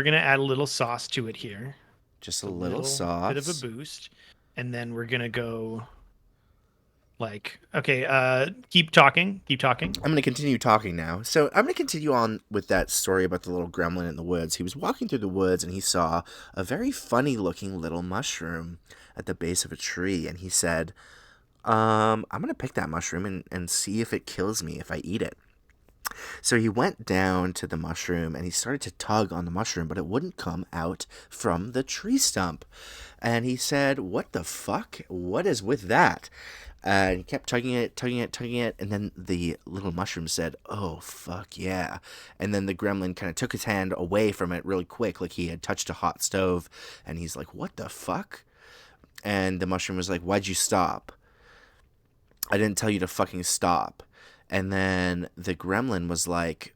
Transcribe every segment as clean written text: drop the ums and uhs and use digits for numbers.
We're gonna add a little sauce to it here. Just a Just a little little bit of a sauce. boost. And then we're gonna go like okay, keep talking. Keep talking. I'm going to continue talking now. So I'm going to continue on with that story about the little gremlin in the woods. He was walking through the woods and he saw a very funny looking little mushroom at the base of a tree. And he said, I'm going to pick that mushroom and see if it kills me if I eat it. So he went down to the mushroom and he started to tug on the mushroom, but it wouldn't come out from the tree stump. And he said, "What the fuck? What is with that?" And he kept tugging it, tugging it, tugging it. And then the little mushroom said, "Oh, fuck yeah." And then the gremlin kind of took his hand away from it really quick, like he had touched a hot stove. And he's like, "What the fuck?" And the mushroom was like, "Why'd you stop? I didn't tell you to fucking stop." And then the gremlin was like,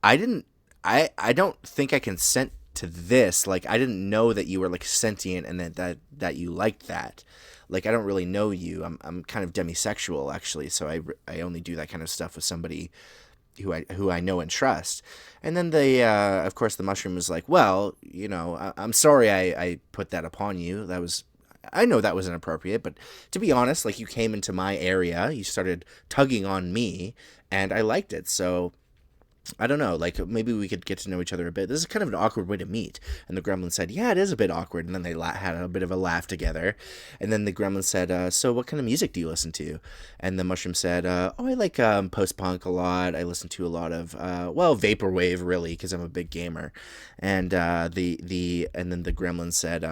I didn't I don't think I consent to this. Like I didn't know that you were like sentient and that you liked that. Like I don't really know you. I'm kind of demisexual actually, so I only do that kind of stuff with somebody who I know and trust. And then the of course the mushroom was like, "Well, I'm sorry I put that upon you. I know that was inappropriate, but to be honest, like you came into my area, you started tugging on me, and I liked it. So I don't know, like maybe we could get to know each other a bit. This is kind of an awkward way to meet." And the gremlin said, "Yeah, it is a bit awkward." And then they had a bit of a laugh together. And then the gremlin said, "So what kind of music do you listen to?" And the mushroom said, "Oh, I like post punk a lot. I listen to a lot of well, vaporwave really, because I'm a big gamer." And and then the gremlin said,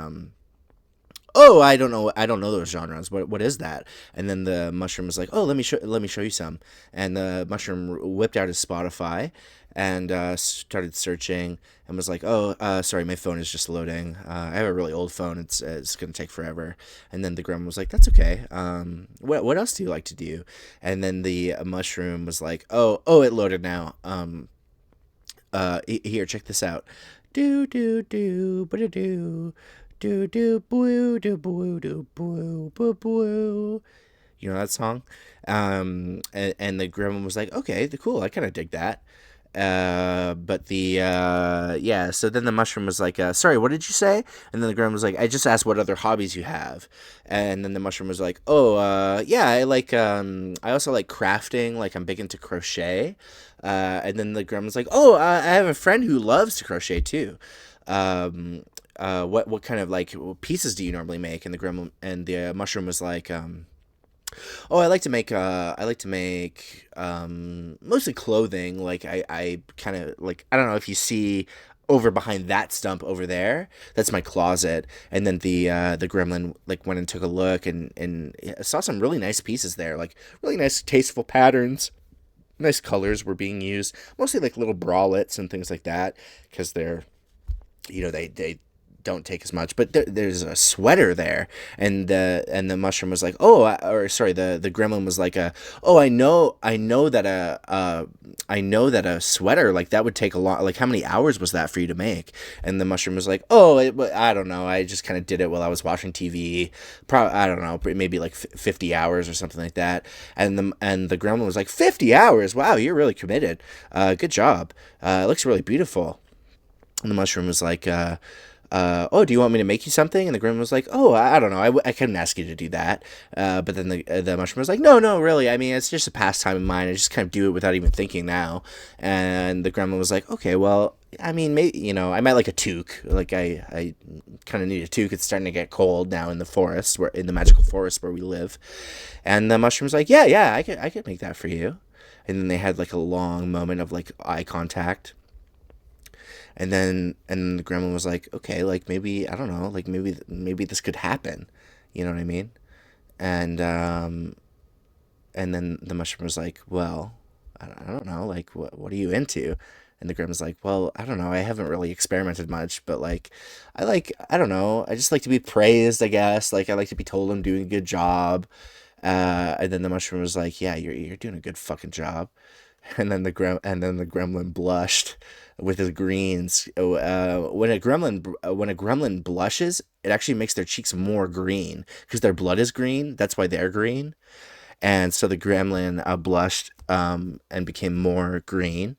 "Oh, I don't know those genres. What is that?" And then the mushroom was like, "Oh, let me show you some." And the mushroom whipped out his Spotify and started searching and was like, "Oh, sorry, my phone is just loading. I have a really old phone. It's gonna take forever." And then the gremlin was like, "That's okay. What else do you like to do?" And then the mushroom was like, "Oh, it loaded now. Here, check this out. Do do do ba do do do boo do boo do boo boo boo." You know that song? And the gremlin was like, "Okay, cool. I kind of dig that." But the yeah. So then the mushroom was like, "Sorry, what did you say?" And then the gremlin was like, "I just asked what other hobbies you have." And then the mushroom was like, "Oh, yeah, I also like crafting. Like I'm big into crochet." And then the gremlin's like, "Oh, I have a friend who loves to crochet too. What kind of like pieces do you normally make?" And the gremlin and the mushroom was like, "Oh, I like to make mostly clothing. Like I kind of like I don't know if you see over behind that stump over there. That's my closet." And then the gremlin like went and took a look and saw some really nice pieces there, like really nice tasteful patterns. Nice colors were being used, mostly like little bralettes and things like that, because they're they don't take as much. But there's a sweater there, and the mushroom was like, "Oh," or sorry, the gremlin was like, "Oh, I know that a sweater like that would take a lot. Like, how many hours was that for you to make?" And the mushroom was like, "Oh, I don't know. I just kind of did it while I was watching TV. Probably I don't know, maybe like 50 hours or something like that." And the gremlin was like, "50 hours? Wow, you're really committed. Good job. It looks really beautiful." And the mushroom was like, "Oh, do you want me to make you something?" And the gremlin was like, "Oh, I don't know. I couldn't ask you to do that." But then the mushroom was like, "No, no, really. I mean, it's just a pastime of mine. I just kind of do it without even thinking now." And the gremlin was like, "Okay, well, I mean, maybe I might like a toque. Like I kind of need a toque. It's starting to get cold now in the forest, where in the magical forest where we live." And the mushroom's like, "Yeah, yeah, I could make that for you." And then they had like a long moment of like eye contact. And then the gremlin was like, "Okay, like maybe I don't know, like maybe this could happen." You know what I mean? And and then the mushroom was like, "Well, I don't know, like what are you into?" And the gremlin's like, "Well, I don't know. I haven't really experimented much, but like I don't know. I just like to be praised, I guess. Like I like to be told I'm doing a good job." And then the mushroom was like, "Yeah, you're doing a good fucking job." And then the gremlin blushed with his greens. When a gremlin blushes, it actually makes their cheeks more green because their blood is green. That's why they're green. And so the gremlin blushed and became more green.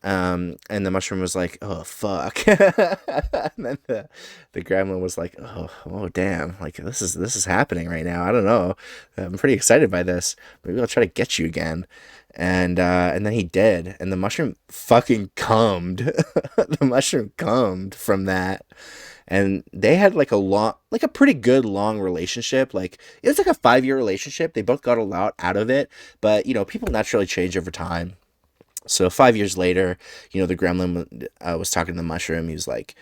And the mushroom was like, "Oh fuck," and then the gremlin was like, "Oh damn! Like this is happening right now. I don't know. I'm pretty excited by this. Maybe I'll try to get you again." And then he did, and the mushroom fucking cummed. The mushroom cummed from that, and they had like a pretty good long relationship. Like it was like a 5 year relationship. They both got a lot out of it, but people naturally change over time. So 5 years later, the gremlin was talking to the mushroom. He was like,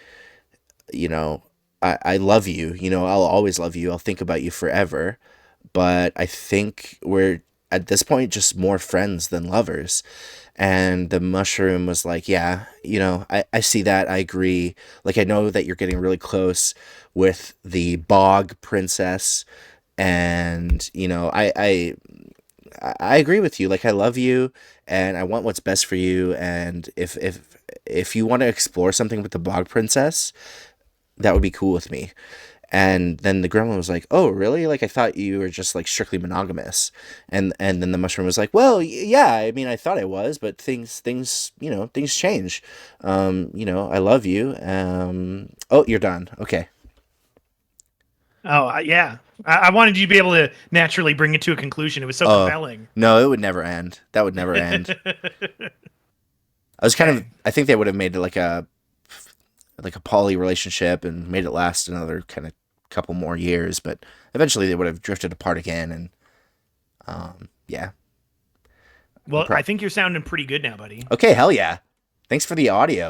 you know, I love you. I'll always love you. I'll think about you forever. But I think we're at this point just more friends than lovers. And the mushroom was like, yeah, I see that. I agree. Like, I know that you're getting really close with the bog princess. And, I agree with you. Like, I love you and I want what's best for you. And if you want to explore something with the bog princess, that would be cool with me. And then the gremlin was like, "Oh, really? Like I thought you were just like strictly monogamous." And then the mushroom was like, "Well, yeah. I mean, I thought I was, but things change. I love you. Oh, you're done. Okay. Oh, yeah. I wanted you to be able to naturally bring it to a conclusion. It was so Oh, compelling. no, it would never end. That would never end. I was kind of. Okay. I think they would have made it like a poly relationship and made it last another kind of couple more years, but eventually they would have drifted apart again. And yeah. Well, Pro- I think you're sounding pretty good now, buddy. okay, hell yeah. Thanks for the audio.